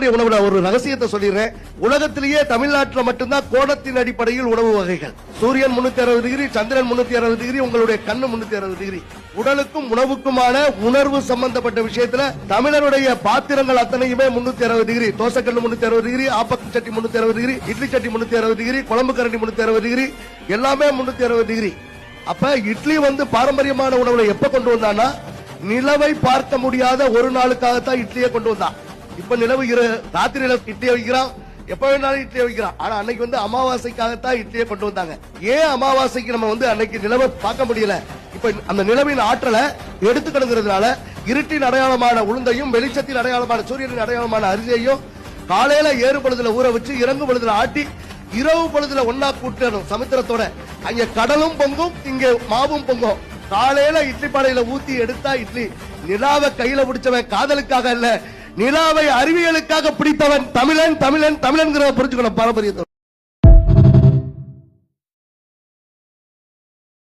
உணவுல ஒரு ரகசியத்தை சொல்லிடுறேன். உலகத்திலேயே தமிழ்நாட்டில் மட்டும்தான் கோணத்தின் அடிப்படையில் உணவு வகைகள். சூரியன் 360 டிகிரி, சந்திரன் 360 டிகிரி, உங்களுடைய கண்ணு 360 டிகிரி. உடலுக்கும் உணவுக்குமான உணர்வு சம்பந்தப்பட்ட விஷயத்துல தமிழருடைய பாத்திரங்கள் அத்தனையுமே 360 டிகிரி. தோசைக்கல்லு 360 டிகிரி, ஆப்பக்கு சட்டி 360 டிகிரி, இட்லி சட்டி 360 டிகிரி, குழம்பு கரண்டி 360 டிகிரி, எல்லாமே 360 டிகிரி. அப்ப இட்லி பாரம்பரியமான உணவுல எப்ப கொண்டு வந்தான்னா, நிலவை பார்க்க முடியாத ஒரு நாளுக்காகத்தான் இட்லியை கொண்டு வந்தான். இப்ப நிலவு ராத்திரியில இட்லியை வைக்கிறான், எப்ப வேணாலும் இட்லியை வைக்கிறான். ஆனா அன்னைக்கு அமாவாசைக்காகத்தான் இட்லியை கொண்டு வந்தாங்க. ஏன் அமாவாசைக்கு நம்ம அன்னைக்கு நிலவை பார்க்க முடியல? இப்ப அந்த நிலவின் ஆற்றலை எடுத்துக்கணுங்கிறதுனால இருட்டின் அடையாளமான உளுந்தையும் வெளிச்சத்தின் அடையாளமான சூரியனின் அடையாளமான அரிசியையும் காலையில ஏறு பொழுதுல ஊற வச்சு இறங்கு பொழுதுல ஆட்டி இரவு பொழுதுல ஒன்னா கூட்டணும் சமுத்திரத்தோட. அங்க கடலும் பொங்கும், இங்க மாவும் பொங்கும். காலையில இட்லி பானையில ஊத்தி எடுத்தா இட்லி. நிலாவை கையில பிடிச்சவன் காதலுக்காக இல்ல, நிலாவை அறிவியலுக்காக பிடித்தவன் தமிழன் தமிழன் தமிழன் புரிஞ்சுக்கணும் பாரம்பரியத்தை.